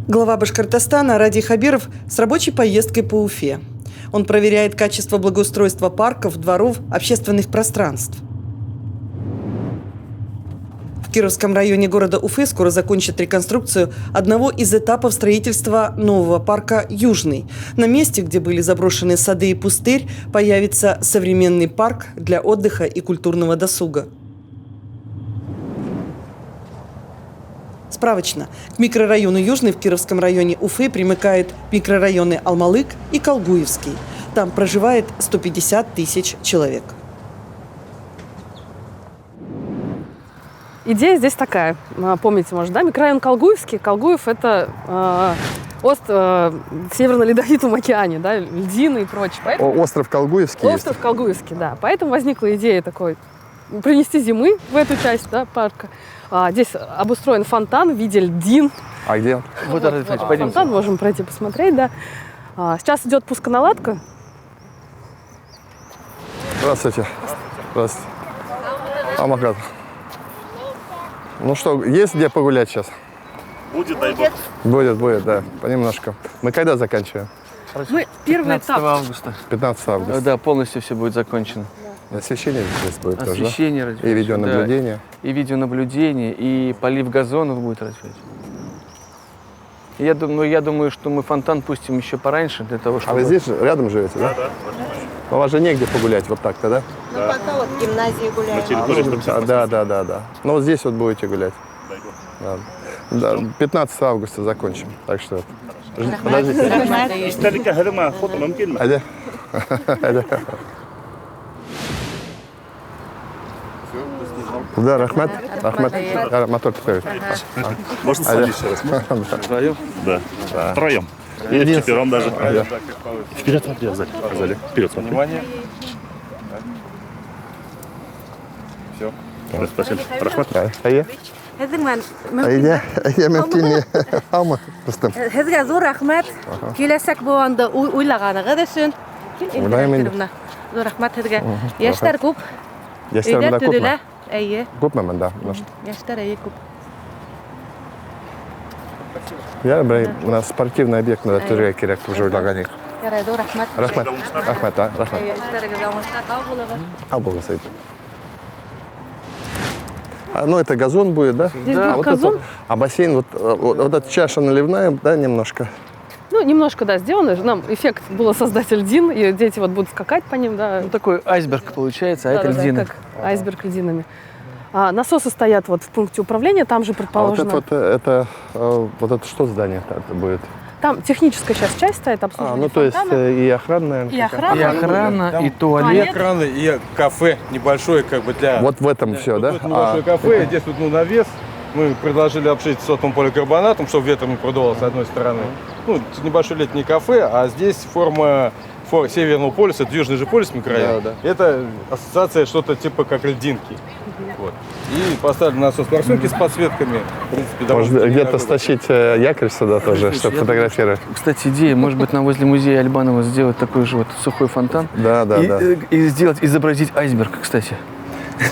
Глава Башкортостана Ради Хабиров с рабочей поездкой по Уфе. Он проверяет качество благоустройства парков, дворов, общественных пространств. В Кировском районе города Уфы скоро закончат реконструкцию одного из этапов строительства нового парка «Южный». На месте, где были заброшены сады и пустырь, появится современный парк для отдыха и культурного досуга. Справочно. К микрорайону Южный в Кировском районе Уфы примыкают микрорайоны Алмалык и Колгуевский. Там проживает 150 тысяч человек. Идея здесь такая. Помните, может, да? Микрорайон Колгуевский. Колгуев – это остров в Северно-Ледовитом океане, да, льдины и прочее. Поэтому... Остров Колгуевский. Остров Колгуевский, да. Поэтому возникла идея такой принести зимы в эту часть, да, парка. Здесь обустроен фонтан в виде льдин. А где? Вот фонтан, можем пройти посмотреть, да. Сейчас идет пусконаладка. Здравствуйте. Здравствуйте. Амагат. Ну что, есть где погулять сейчас? Будет, дай бог. Будет, да, понемножку. Мы когда заканчиваем? Мы первый 15 этап. августа. 15 августа. Да, полностью все будет закончено. Освещение здесь будет Освещение, тоже, да? И видеонаблюдение. Да, и видеонаблюдение, и полив газонов будет развить. Я думаю, что мы фонтан пустим еще пораньше, для того, чтобы... А вы здесь рядом живете, да? Да. У вас же негде погулять вот так-то, да? Ну, пока вот в гимназии гуляем. На территории 150 Да. Ну вот здесь вот будете гулять. Да. 15 августа закончим, так что... Подождите. Да, рахмат. Мотор покажет. Можно садись еще раз? Втроем? Да. Втроем. Или вчетвером даже. Вперед смотри, сзади. Вперед смотри. Внимание. Все. Спасибо. Рахмат. Я мөмкин хамы кыстым. Һезгә зур рәхмәт. Киләсәк булганда уйлаганыгыз өчен. Зур рәхмәт һезгә. Яшьләр күп. Яшьләр монда күпме? Әйе. Күпме монда? Яшьләр әйе күп. Я мына спортивный объект надо төзергә кирәк дип уйлаган. Ярый, зур рәхмәт. Рахмат. Рахмат. Яшьләргә уңышлар табылыгыз. Абулгасайт. Ну, это газон будет, да? Здесь будет газон. А бассейн, вот эта чаша наливная, да, немножко? Ну, немножко, да, сделано. Нам эффект было создать льдин, и дети вот будут скакать по ним, да. Ну, такой айсберг получается, это льдины. Да, как айсберг льдинами. Насосы стоят вот в пункте управления, там же предположено... вот это что здание это будет? Там техническая сейчас часть стоит, обслуживание ну то есть фонтана. и охранная. И охрана, и туалет. И экраны, и кафе небольшое, как бы для... Вот в этом все, да? Вот небольшое кафе, здесь вот навес. Мы предложили обшить сотым поликарбонатом, чтобы ветром не продувало с одной стороны. Ну, небольшое летнее кафе, а здесь форма Северного полюса, это Южный же полюс микрорайон. Да. Это ассоциация что-то типа как льдинки. Вот. И поставили насос парсунки с подсветками. В принципе, может где-то стащить якорь сюда тоже, чтобы фотографировать. Кстати, идея, может быть, нам возле музея Альбанова сделать такой же вот сухой фонтан. Да. И изобразить айсберг, кстати.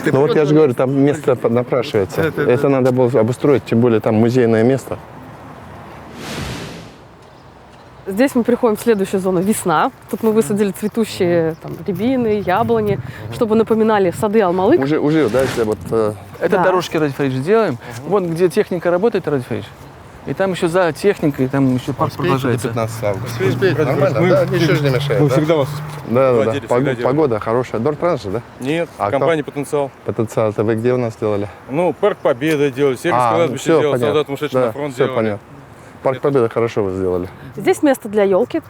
Ну вот я же говорю, там место напрашивается. Это надо было обустроить, тем более там музейное место. Здесь мы приходим в следующую зону «Весна». Тут мы высадили цветущие там, рябины, яблони, чтобы напоминали сады Алмалык. Уже, да, если вот... Это Да. дорожки, Ради Фаридович, делаем. Вот где техника работает, Ради Фаридович. И там еще за техникой, там еще парк продолжается. 15 августа. Нормально, да? Ничего же не мешает, Мы да? всегда вас Да. всегда Погода хорошая. Дортранс же, да? Нет, А компания «Потенциал». Потенциал, это вы где у нас сделали? Ну, парк Победы делали, Северское кладбище делал, солдатам ушедшим на фронт все делали. понятно. Парк Победы хорошо вы сделали. Здесь место для елки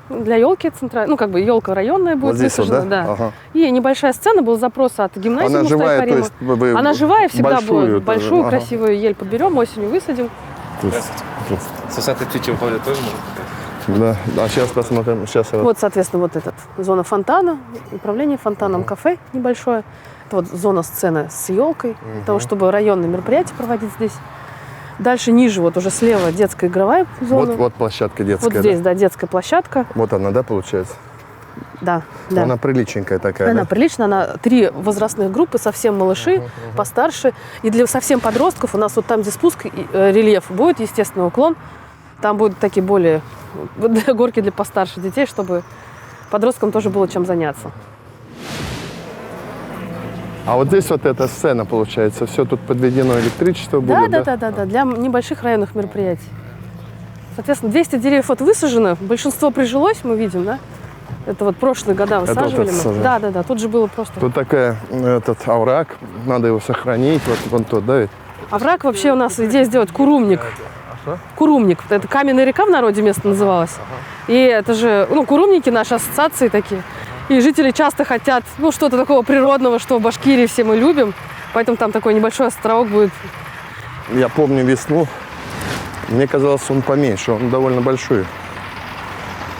центральной, ну как бы елка районная будет Вот здесь вот, высажена, да? да. Ага. И небольшая сцена, был запрос от гимназии. Она Мустафа живая, то Каримова. есть вы Она живая всегда большую будет. тоже, Большую, ага. красивую ель подберем, осенью высадим. С высоты птичьего полета тоже можно? Да, сейчас посмотрим. Вот, соответственно, вот эта зона фонтана, управление фонтаном, кафе небольшое. Это вот зона сцены с елкой, для того, чтобы районные мероприятия проводить здесь. Дальше ниже, вот уже слева детская игровая зона. Вот площадка детская. Вот здесь, да, детская площадка. Вот она, да, получается? Да. Она приличненькая такая, Она да? приличная, она 3 возрастных группы, совсем малыши, постарше. И для совсем подростков у нас вот там, где спуск, рельеф будет, естественный уклон. Там будут такие более горки для постарше детей, чтобы подросткам тоже было чем заняться. А вот здесь вот эта сцена, получается, все тут подведено, электричество будет, Да, для небольших районных мероприятий. Соответственно, 200 деревьев вот высажено, большинство прижилось, мы видим, да? Это вот прошлые года высаживали вот это мы. сажали. Да, тут же было просто... Тут такая, этот овраг, надо его сохранить, вот вон тот, да, ведь? Овраг вообще у нас идея сделать курумник. Курумник. Это каменная река в народе место называлось. И это же, курумники наши ассоциации такие. И жители часто хотят, что-то такого природного, что в Башкирии все мы любим. Поэтому там такой небольшой островок будет. Я помню весну, мне казалось, он поменьше, он довольно большой.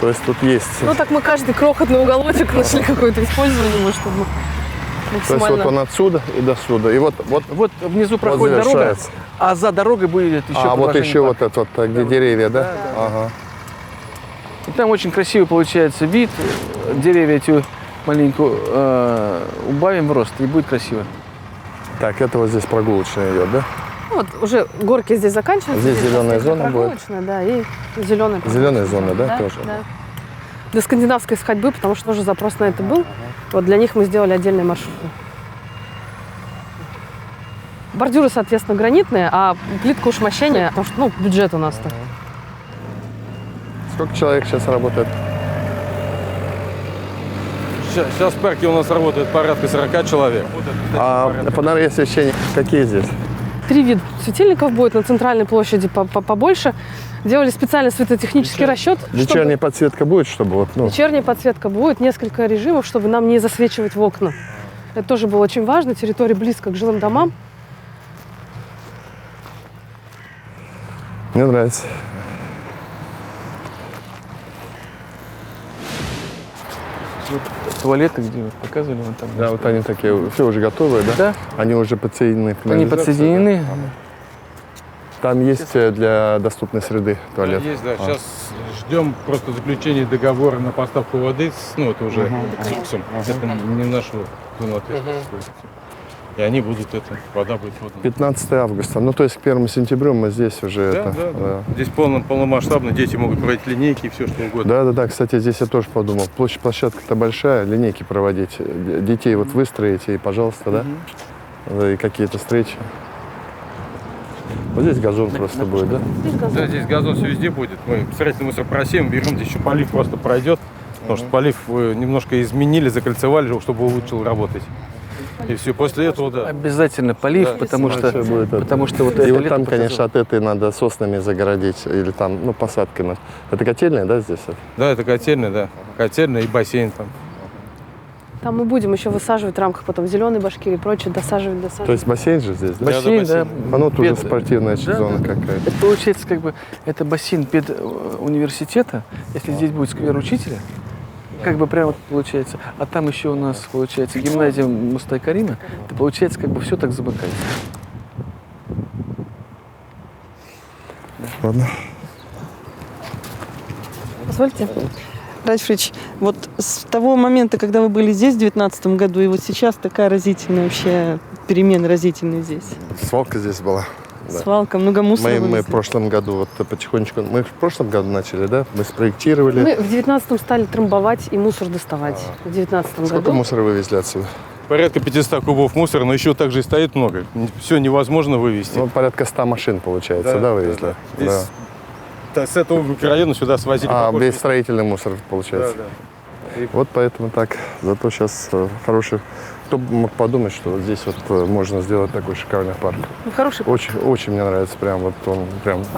То есть тут есть... Так мы каждый крохотный уголочек нашли какое-то использование, чтобы То есть вот он отсюда и до сюда. И вот внизу проходит дорога, завершается. а за дорогой будет еще А вот продолжение еще парка. вот это вот, где деревья, да? Ага. И там очень красивый получается вид. Деревья эти маленько убавим в рост, и будет красиво. Так, это вот здесь прогулочная идет, да? Вот уже горки здесь заканчиваются. Здесь зеленая зона будет. Прогулочная, да, и зеленая. Зеленая зона, да, тоже? Да. Для скандинавской ходьбы, потому что уже запрос на это был. Вот для них мы сделали отдельный маршрут. Бордюры, соответственно, гранитные, а плитка уж мощения, потому что, бюджет у нас-то. Сколько человек сейчас работает? Сейчас в парке у нас работает порядка 40 человек. А фонари освещения какие здесь? 3 вида светильников будет на центральной площади побольше. Делали специальный светотехнический расчет. Вечерняя подсветка будет, чтобы Вечерняя подсветка будет, несколько режимов, чтобы нам не засвечивать в окна. Это тоже было очень важно. Территория близко к жилым домам. Мне нравится. Туалеты, где вот показывали, вон там. Да, вот они такие, все уже готовые, да? Да. Они уже подсоединены к Они канализации, подсоединены. да? Там есть для доступной среды туалет. Есть, да. Сейчас ждем просто заключения договора на поставку воды. Это уже с УКСом. Это не наша зона ответственности. И они будут вода будет подана. 15 августа. То есть к 1 сентября мы здесь уже... Да. Здесь полномасштабно, дети могут проводить линейки и все, что угодно. Да. Кстати, здесь я тоже подумал. Площадка-то большая, линейки проводить. Детей выстроить и, пожалуйста, да? И какие-то встречи. Вот здесь газон просто будет, да? Да, здесь газон все везде будет. Мы строительный мусор просеем, берем, здесь еще полив просто пройдет. Потому что полив немножко изменили, закольцевали, чтобы улучшил работать. И все, после этого, да. Обязательно полив, Да, потому что вот и это вот лето там, показало. конечно, от этой надо соснами загородить, или там, посадками. Это котельная, да, здесь? Да, это котельная, да. Котельная и бассейн там. Там мы будем еще высаживать в рамках потом зеленой Башкирии и прочее, досаживать. То есть бассейн же здесь, да? Бассейн, да. Оно тоже Пед- спортивная Да, зона да. какая-то. Это получается это бассейн педуниверситета, если здесь будет сквер учителя, прямо вот получается. А там еще у нас получается гимназия Мустай Карима, это получается все так замыкается. Ладно. Позвольте. Радишевич, вот с того момента, когда вы были здесь в 2019 году, и вот сейчас такая разительная вообще перемена разительная здесь. Свалка здесь была. Да. Свалка, много мусора Мы в вывезли. прошлом году потихонечку, мы в прошлом году начали, да? Мы спроектировали. Мы в 19-м стали трамбовать и мусор доставать. В 19-м Сколько году. мусора вывезли отсюда? Порядка 500 кубов мусора, но еще также и стоит много. Все невозможно вывезти. Порядка 100 машин, получается, да, вывезли? Здесь с этого микрорайона сюда свозили. Весь строительный мусор, получается. Да. Вот поэтому так. Зато сейчас хороший... Кто бы мог подумать, что здесь можно сделать такой шикарный парк. Хороший. Очень мне нравится.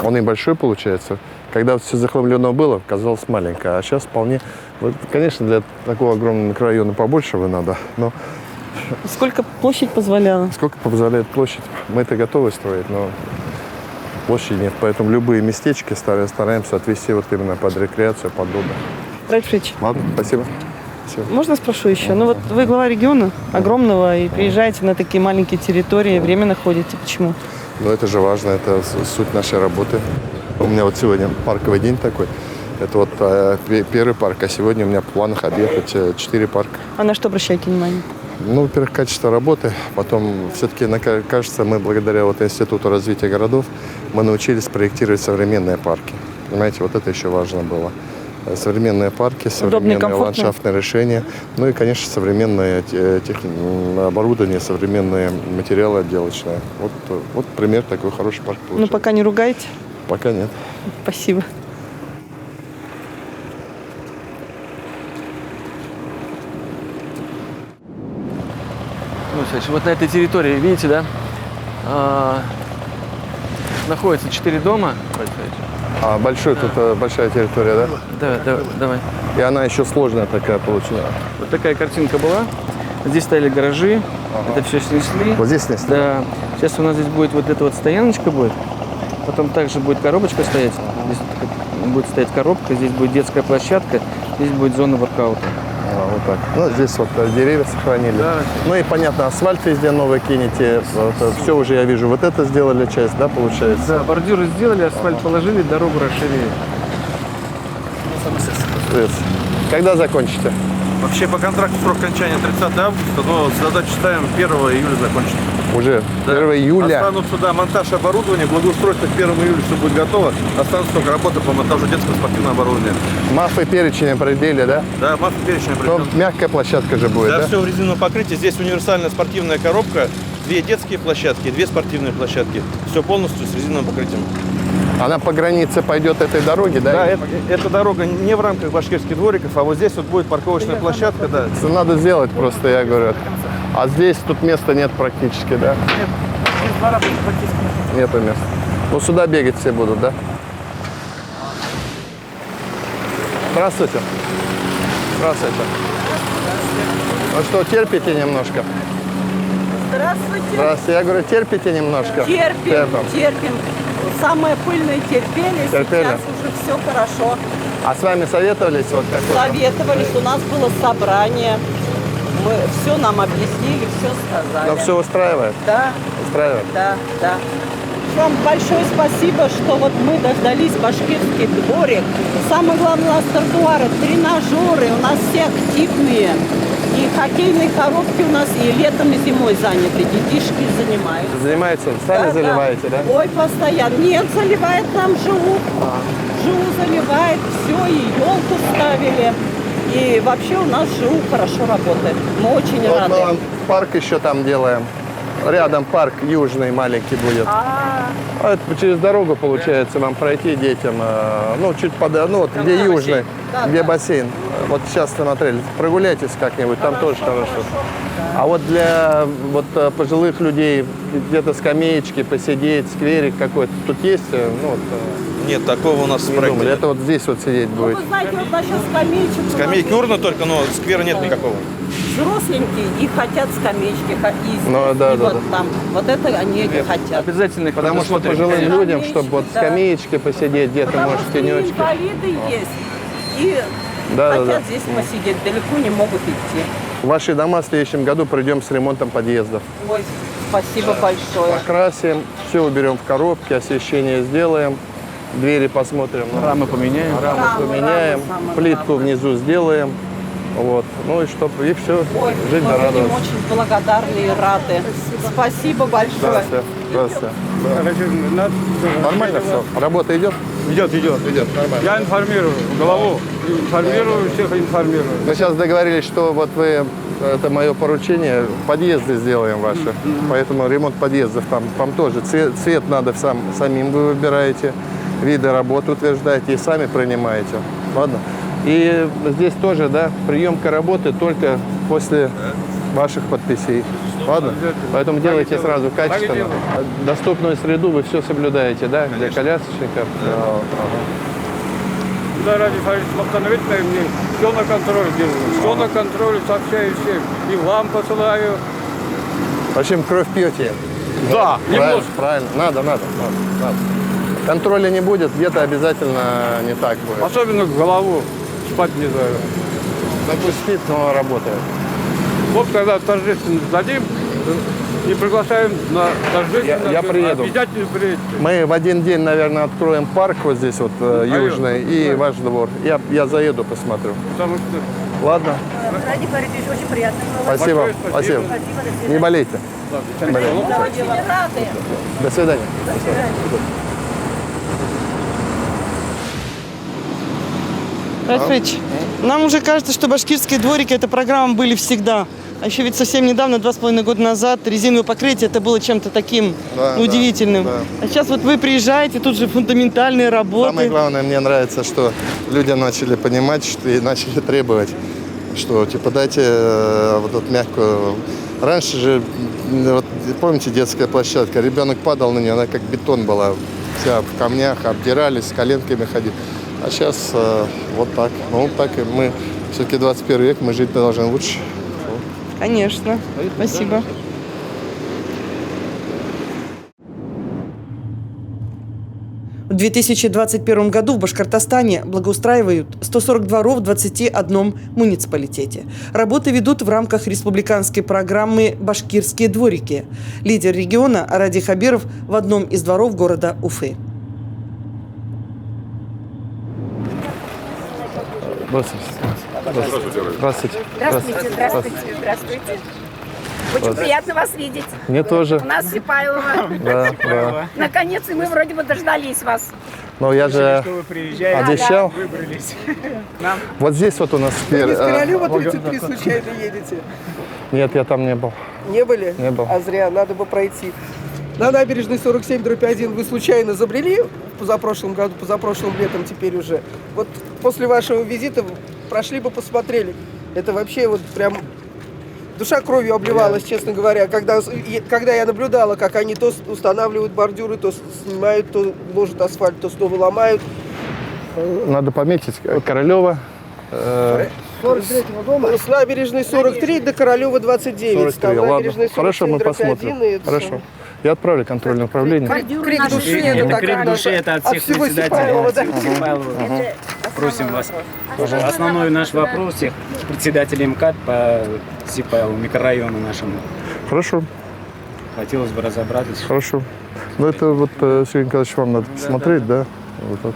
Он и большой получается. Когда все захламлено было, казалось маленькое. А сейчас вполне... конечно, для такого огромного микрорайона побольше надо, но... Сколько площадь позволяла? Сколько позволяет площадь? Мы это готовы строить, но площади нет. Поэтому любые местечки стараемся отвести именно под рекреацию, под отдых. Радишевич, Ладно, спасибо. можно спрошу еще? Вы глава региона огромного и приезжаете на такие маленькие территории, время находите. Почему? Это же важно, это суть нашей работы. У меня сегодня парковый день такой. Это первый парк, а сегодня у меня в планах объехать 4 парка. А на что обращаете внимание? Во-первых, качество работы. Потом, все-таки, кажется, мы благодаря Институту развития городов мы научились проектировать современные парки. Понимаете, вот это еще важно было. Современные парки, современные комфортные. ландшафтные решения, ну и, конечно, современное оборудование, современные материалы отделочные. Вот пример такой хороший парк Ну, получился. пока не ругаете. Пока нет. Спасибо. Ну, Саша, вот на этой территории, видите, да, находится 4 дома. А большая территория, да? Давай. И она еще сложная такая получилась. Вот такая картинка была. Здесь стояли гаражи, это все снесли. Вот здесь снесли? Да. Сейчас у нас здесь будет вот эта вот стояночка будет. Потом также будет коробочка стоять. Здесь будет стоять коробка, здесь будет детская площадка, здесь будет зона воркаута. Вот так. Ну, здесь вот деревья сохранили. Да. Ну и понятно, асфальт везде новый кинете. Все уже я вижу. Вот это сделали часть, да, получается? Да, бордюры сделали, асфальт положили, дорогу расширили. Когда закончите? Вообще по контракту срок окончания 30 августа, но задачу ставим 1 июля закончить. Уже 1 июля. Останутся, да, монтаж оборудования, благоустройство к 1 июля все будет готово. Останутся только работы по монтажу детского спортивного оборудования. Мафы перечень определили, да? Да, маф перечень Но определен. мягкая площадка же будет, Да, да? все в резиновом покрытии. Здесь универсальная спортивная коробка, 2 детские площадки, 2 спортивные площадки. Все полностью с резиновым покрытием. Она по границе пойдет этой дороги, да? Да, эта дорога не в рамках башкирских двориков, а вот здесь вот будет парковочная площадка, да. Это надо сделать просто, я говорю. А здесь тут места нет практически, да? Нету места. Ну сюда бегать все будут, да? Здравствуйте. Здравствуйте. Ну что, терпите немножко? Здравствуйте. Здравствуйте. Я говорю, терпите немножко? Терпим. Самое пыльное терпели. Терпели. Сейчас уже все хорошо. А с вами советовались? Вот такое? Советовались, у нас было собрание. Мы все нам объяснили, все сказали. Но все устраивает? Да, Устраивает? да. Вам большое спасибо, что вот мы дождались башкирский дворик. Самое главное, у нас тротуары, тренажеры, у нас все активные. И хоккейные коробки у нас и летом, и зимой заняты. Детишки занимаются. Занимается? Сами заливаете, да? Ой, постоянно. Нет, заливает нам ЖУ. ЖУ заливает все, и елку ставили. И вообще у нас ЖУ хорошо работает. Мы очень Вот рады. мы вам парк еще там делаем. Рядом парк южный маленький будет. А это через дорогу, получается, вам пройти детям. Ну, чуть ну, вот где южный, где бассейн. Вот сейчас смотрели. Прогуляйтесь как-нибудь, там тоже хорошо. А вот для пожилых людей где-то скамеечки, посидеть, скверик какой-то. Тут есть? Ну, вот, Нет, такого у нас в не проекте думали. нет. Это вот здесь вот сидеть будет. Вы знаете, вот насчет скамеечек. Скамейки урна только, но сквера нет никакого. Взросленькие и хотят скамеечки. И здесь, Ну, да, и да, вот да. там. Вот это они не хотят. Обязательно их Потому что предусмотрим. пожилым Конечно. людям, чтобы вот Да. скамеечки посидеть, где-то, Потому может, что и тенечки. инвалиды есть. И Да, да, хотят да. здесь посидеть, далеко не могут идти. Ваши дома в следующем году пройдем с ремонтом подъездов. Ой, спасибо большое. Покрасим, все уберем в коробки, освещение сделаем, двери посмотрим. Рамы поменяем. Рамы Рамы поменяем, самое плитку главное. внизу сделаем. Вот. Ну и чтоб, и все, Ой, жить мы да будем радоваться. очень благодарны и рады. Спасибо большое. Здравствуйте. Здравствуйте. Нормально все? Работа идет? Идет. Идет, нормально. Я информирую главу, информирую, всех информирую. Мы сейчас договорились, что вот вы, это мое поручение, подъезды сделаем ваши. Поэтому ремонт подъездов там тоже. Цвет надо самим вы выбираете, виды работы утверждаете и сами принимаете. Ладно? И здесь тоже, да, приемка работы только после ваших подписей. Ладно? Поэтому делайте сразу качественно. Доступную среду вы все соблюдаете, да, для колясочников. Да, ради Махтановича мне все на контроль делаю. Все на контроле, сообщаю всем. И вам посылаю. В общем, кровь пьете. Да, Правильно, правильно. Надо. Контроля не будет, где-то обязательно не так будет. Особенно голову спать не даю. Ну, пусть спит, но работает. Вот когда торжественно сдадим и приглашаем на торжественно. Я приеду. Обязательно приедете. Мы в один день, наверное, откроем парк вот здесь вот южный и ваш двор. Я заеду, посмотрю. Потому что Ладно? Ради Борисович, очень приятно. Спасибо. Большое спасибо. Не болейте. Не болейте. Очень рады. До свидания. Рафич, нам уже кажется, что башкирские дворики, эта программа были всегда. А еще ведь совсем недавно, 2,5 года назад, резиновое покрытие, это было чем-то таким удивительным. Да. А сейчас вот вы приезжаете, тут же фундаментальные работы. Самое главное, мне нравится, что люди начали понимать что, и начали требовать, что типа дайте вот эту мягкую. Раньше же, вот, помните, детская площадка, ребенок падал на нее, она как бетон была, вся в камнях, обдирались, с коленками ходили. А сейчас вот так. Ну, так и мы, все-таки 21 век, мы жить должны лучше. Конечно. Спасибо. В 2021 году в Башкортостане благоустраивают 140 дворов в 21 муниципалитете. Работы ведут в рамках республиканской программы «Башкирские дворики». Лидер региона Ради Хабиров в одном из дворов города Уфы. Здравствуйте. Здравствуйте. Очень приятно вас видеть. Мне тоже. У нас Сипайлова. Да. Наконец, и мы вроде бы дождались вас. Но я же обещал. Вот здесь вот у нас сквер. Вы из Королева 33 случайно едете? Нет, я там не был. Не были? Не был. А зря, надо бы пройти. На набережной 47/1 вы случайно забрели позапрошлым году, позапрошлым летом теперь уже. Вот после вашего визита прошли бы, посмотрели. Это вообще вот прям душа кровью обливалась, честно говоря, когда я наблюдала, как они то устанавливают бордюры, то снимают, то ложат асфальт, то снова ломают. Надо пометить Королева. 43-го дома? С набережной 43 до Королева 29. 43. Ладно. Хорошо, мы посмотрим. Хорошо. Я отправлю контрольное управление. Крик души, это крик души, это от всех председателей Сипайлова. Просим вас. Основной наш вопрос всех председателей МКАД по Сипайлову, микрорайону нашему. Хорошо. Хотелось бы разобраться. Хорошо. Ну это вот, Сергей Николаевич, вам надо посмотреть, да? Вот это.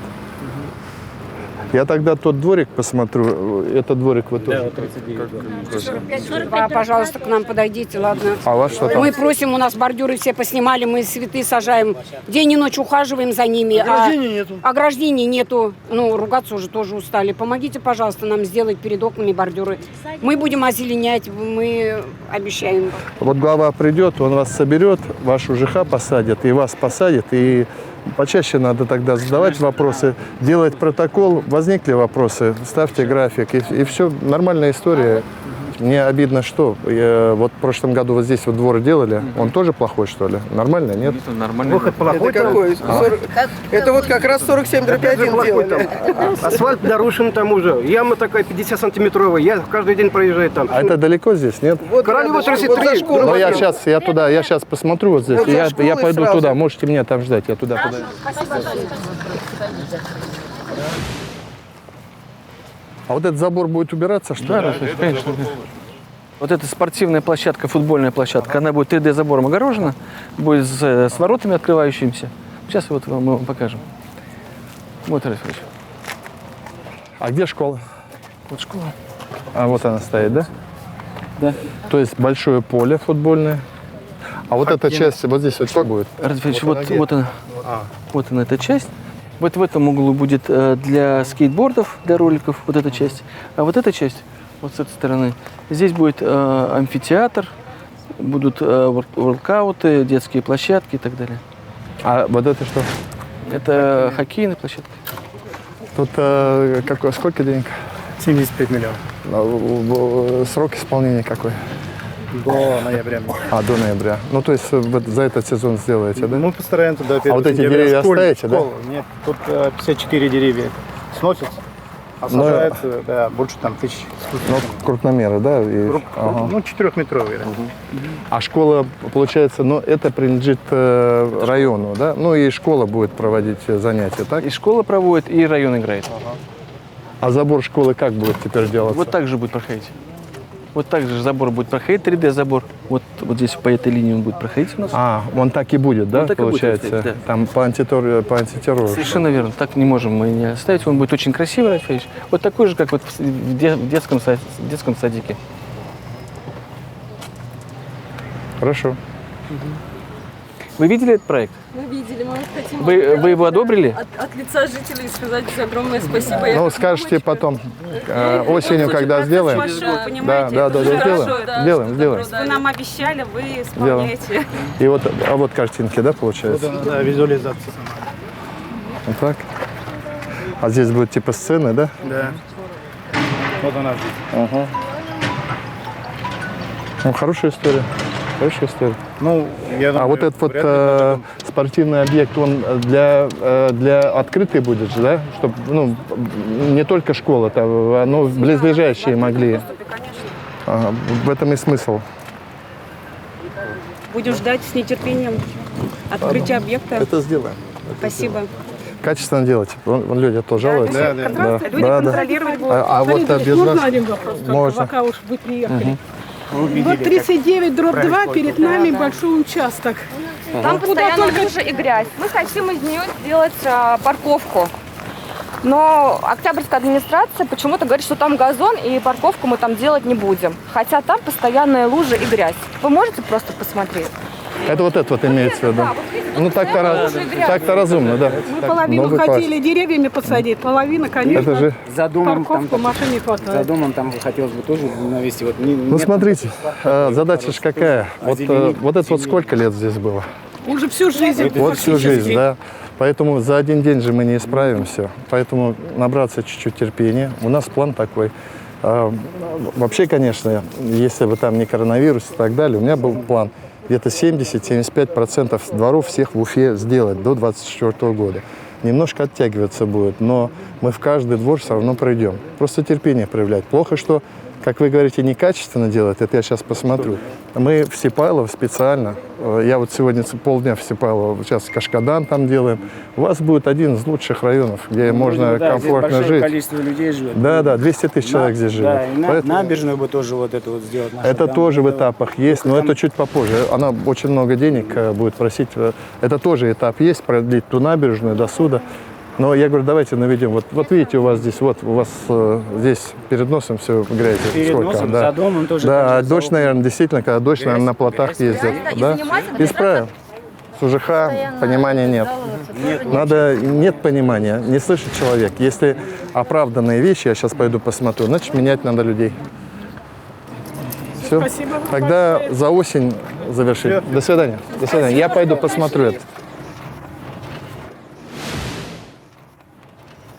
Я тогда тот дворик посмотрю. Это дворик вы тоже. Да, вот 39. Пожалуйста, к нам подойдите, ладно? А у вас что там? Мы просим, у нас бордюры все поснимали, мы цветы сажаем. День и ночь ухаживаем за ними. Ограждений нету. Ограждений нету. Ну, ругаться уже тоже устали. Помогите, пожалуйста, нам сделать перед окнами бордюры. Мы будем озеленять, мы обещаем. Вот глава придет, он вас соберет, вашу ЖХ посадит, и вас посадит, и почаще надо тогда задавать вопросы, делать протокол. Возникли вопросы, ставьте график, и все, нормальная история. Мне обидно, что вот в прошлом году вот здесь вот двор делали, он тоже плохой, что ли? Нормально, нет? Нормально. Выход плохой. Это какой? Это вот как раз 47/1 делали. Асфальт нарушен там уже. Яма такая 50-сантиметровая. Я каждый день проезжаю там. А это далеко здесь, нет? Вот Королева 33. Но я сейчас посмотрю вот здесь. Я пойду туда, можете меня там ждать, я туда подойду. А вот этот забор будет убираться, что ли? Да, конечно. Вот эта спортивная площадка, футбольная площадка, она будет 3D-забором огорожена, будет с воротами открывающимися. Сейчас вот мы вам покажем. Вот, Александр. А где школа? Вот школа. А вот она стоит, да? Да. То есть большое поле футбольное. А вот эта часть, вот здесь вот что будет? Вот она эта часть. Вот в этом углу будет для скейтбордов, для роликов вот эта часть. А вот эта часть, вот с этой стороны, здесь будет амфитеатр, будут воркауты, детские площадки и так далее. А вот это что? Это хоккейная площадка. Тут сколько денег? 75 миллионов. Срок исполнения какой? До ноября. А, до ноября. Ну, то есть за этот сезон сделаете, да? Мы постараемся до 1 А вот эти деревья оставите, да? Нет, тут 54 деревья сносятся, а сажается, да, больше там 1000. Ну, крупномеры, да? Ну, 4-метровые. А школа, получается, ну, это принадлежит району, да? Ну, и школа будет проводить занятия, так? И школа проводит, и район играет. А забор школы как будет теперь делаться? Вот так же будет проходить. Вот так же забор будет проходить, 3D-забор. Вот здесь по этой линии он будет проходить у нас. А, он так и будет, да, так получается? И будет, да. Там по антитеррору. Совершенно верно. Так не можем мы не оставить. Он будет очень красивый, Рафаэль. Вот такой же, как вот в детском садике. Хорошо. Вы видели этот проект? Мы видели, мы Вы его одобрили? От лица жителей сказать огромное спасибо. Ну, скажете потом, осенью, когда сделаем. Да, сделаем. Вы нам обещали, вы исполняете. И вот, а вот картинки, да, получается? Да, визуализация. Вот так. А здесь будет типа сцены, да? Да. Вот она жизнь. Ага. Ну, хорошая история. Хорошая история. Ну, я думаю, вот этот вот спортивный объект, он для открытый будет же, да? Чтобы, ну, не только школа, но близлежащие могли. Ага, в этом и смысл. Будем ждать с нетерпением открытия объекта. Это сделаем. Спасибо. Качественно делать. Вон люди то жалуются. Люди контролировать будут. А вот без можно вас... один вопрос? Можно. Пока уж вы приехали. увидели, Вот 39/2 перед нами большой участок. Там постоянно лужа и грязь. Мы хотим из нее сделать парковку. Но Октябрьская администрация почему-то говорит, что там газон и парковку мы там делать не будем. Хотя там постоянная лужа и грязь. Вы можете просто посмотреть? Это вот имеется в виду. Ну так-то разумно, да. Мы половину хотели деревьями посадить, половина, конечно, Это же... За домом парковку там, машин не хватает. за домом там хотелось бы тоже навести. Вот, Ну смотрите, задача же какая. Вот это вот сколько лет здесь было? Уже всю жизнь. Вот всю жизнь, да. Поэтому за один день же мы не исправим все. Поэтому набраться чуть-чуть терпения. У нас план такой. Вообще, конечно, если бы там не коронавирус и так далее, у меня был план где-то 70-75% дворов всех в Уфе сделать до 2024 года. Немножко оттягиваться будет, но мы в каждый двор все равно пройдем. Просто терпение проявлять. Плохо, что, как вы говорите, некачественно делать, это я сейчас посмотрю. Мы в Сипайлово специально, я вот сегодня полдня в Сипайлово, сейчас Кашкадан там делаем. У вас будет один из лучших районов, где можно комфортно жить. Количество людей живет. Да, 200 тысяч человек здесь живет. Да, и Поэтому... набережную бы тоже вот это вот сделать. Это тоже в этапах есть, но это чуть попозже. Она очень много денег будет просить. Это тоже этап есть, продлить ту набережную до суда. Но я говорю, давайте наведем. Вот видите, у вас здесь здесь перед носом все грязи. Перед сколько, носом, да. за домом тоже. Да, дождь, наверное, действительно, когда дождь, наверное, на плотах ездят. Да? Исправим. С УЖХ понимания нет. Нет понимания, не слышит человек. Если оправданные вещи, я сейчас пойду посмотрю, значит, менять надо людей. Все. Спасибо. Тогда за осень завершим. До свидания. До свидания. Я пойду посмотрю это.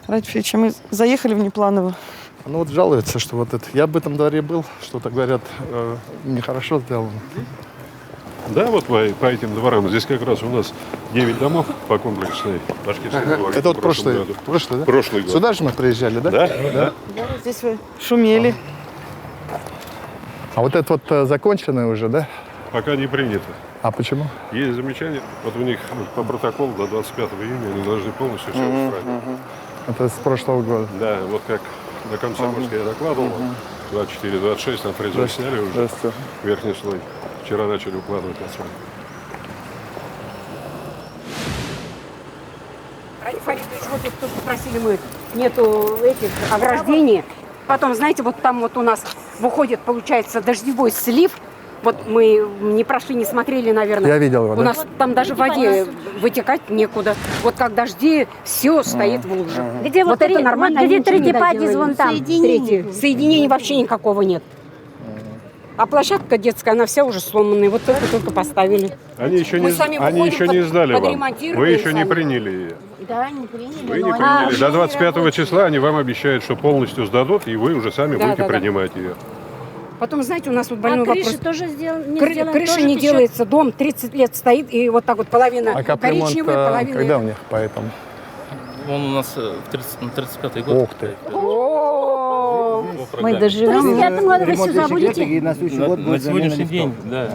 Ратифович, мы заехали внепланово. Ну вот жалуются, что вот это. Я об этом дворе был, что-то говорят, нехорошо сделано. Да, вот по этим дворам. Здесь как раз у нас 9 домов по комплексной башкирской дворе. Это вот прошлый году. да? Прошлый год. Сюда же мы приезжали, да? Да. Здесь вы шумели. А вот это вот законченное уже, да? Пока не принято. А почему? Есть замечания. Вот у них по протоколу до 25 июня они должны полностью все устранить. Это с прошлого года. Да, вот как на Комсомольске я докладывал, 24-26 на фрезу сняли уже верхний слой. Вчера начали укладывать асфальт. Ради Фаридович, вот это то, что просили мы, нету этих ограждений. Потом, знаете, вот там вот у нас выходит, получается, дождевой слив. Вот мы не прошли, не смотрели, наверное. Я видел его, У нас там даже в воде вытекать некуда. Вот как дожди, все стоит в луже. Где вот это нормально? Где третий подъезд вон там? Соединений вообще никакого нет. А площадка детская, она вся уже сломанная. Вот только поставили. Они еще не сдали вам. Вы еще не приняли ее. Да, не приняли. Вы не приняли. До 25 числа они вам обещают, что полностью сдадут, и вы уже сами будете принимать ее. Потом, знаете, у нас вот больной вопрос. Крыша тоже сделана? Крыша не делается, дом 30 лет стоит, и вот так вот половина коричневая, половина... Когда у них поэтому? Он у нас на 35-й год. Ух ты. Мы доживем. В 35-м году вы сюда будете? На сегодняшний день, да.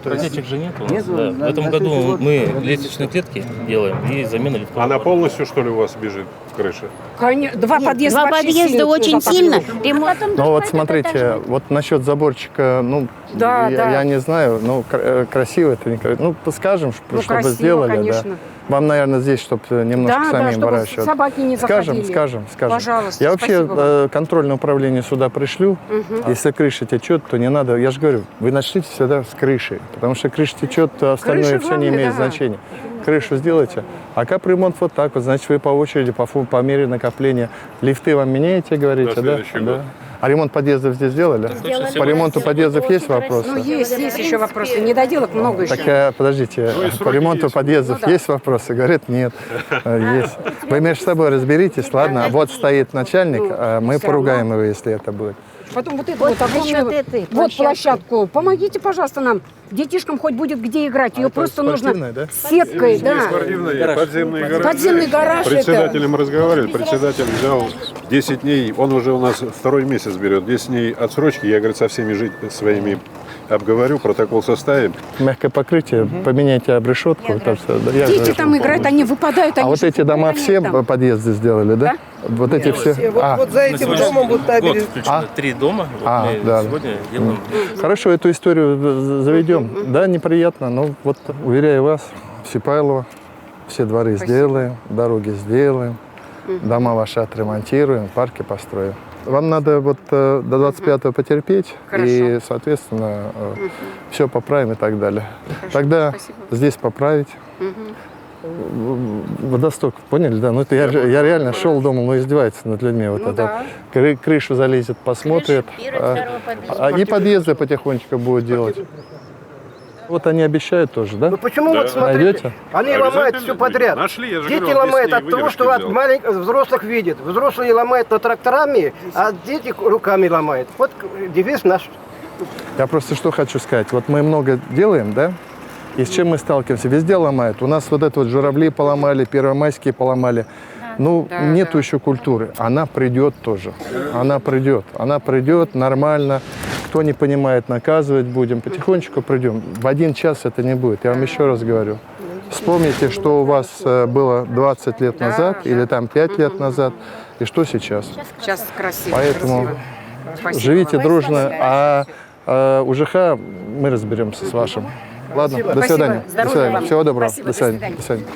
Просячих же нет у нас. Да. В этом году мы лестничные клетки делаем и замена лифтов. Она полностью, что ли, у вас бежит крыша? Конечно, два подъезда очень сильно. Ну вот смотрите, вот насчет заборчика, ну, я не знаю, ну, красиво это не красиво. Ну, скажем, чтобы красиво, сделали, конечно. да. Вам, наверное, здесь, чтобы немножко самим выращивать. Собаки не заходили. Скажем. Пожалуйста, я вообще контрольное управление сюда пришлю. Если крыша течет, то не надо. Я же говорю, вы начните всегда с крыши, потому что крыша течет, то остальное все не имеет значения. крышу сделаете. А капремонт вот так вот, значит, вы по очереди, по мере накопления. Лифты вам меняете, говорите, да? Да. А ремонт подъездов здесь сделали? Сделали. По ремонту подъездов есть вопросы? Ну, есть еще вопросы. Недоделок много еще. Так, подождите, по ремонту подъездов есть вопросы? Говорят, нет. Есть. Вы между собой разберитесь, ладно? Вот стоит начальник, мы поругаем его, если это будет. Потом вот эту вот огромную площадку. Помогите, пожалуйста, нам. Детишкам хоть будет где играть. Ее просто нужно да? сеткой. Да. Спортивный, подземный гараж. Подземный гараж. Председателем разговаривали. Председатель взял 10 дней. Он уже у нас второй месяц берет. 10 дней отсрочки. Я, говорит, со всеми своими обговорю, протокол составим. Мягкое покрытие, поменяйте обрешетку. Дети там играют, они выпадают. А вот эти дома все подъезды сделали, да? Вот эти все. Вот за этим домом вот табель. 3 дома. Мы сегодня делаем. Хорошо, эту историю заведем. Да, неприятно, но вот уверяю вас, Сипайлово, все дворы сделаем, дороги сделаем, дома ваши отремонтируем, парки построим. Вам надо вот до 25-го потерпеть, и, соответственно, все поправим и так далее. Тогда здесь поправить. Водосток, поняли, да? Ну это я реально шел, думал, ну издевается над людьми. Вот это. Крышу залезет, посмотрит. И подъезды потихонечку будут делать. Вот они обещают тоже, да? Ну почему вот смотрите, найдете? Они ломают все подряд. Дети ломают от того, что от взрослых видят. Взрослые ломают тракторами, а дети руками ломают. Вот девиз наш. Я просто что хочу сказать. Вот мы много делаем, да? И с чем мы сталкиваемся? Везде ломают. У нас вот это вот журавли поломали, первомайские поломали. Ну, нету еще культуры. Она придет тоже. Она придет нормально. Кто не понимает, наказывать будем. Потихонечку придем. В 1 час это не будет. Я вам еще раз говорю. Вспомните, что у вас было 20 лет назад или там 5 лет назад, и что сейчас. Сейчас красиво. Поэтому живите дружно, а у ЖХ мы разберемся с вашим. Ладно, до свидания. До свидания. Всего доброго. До свидания. До свидания.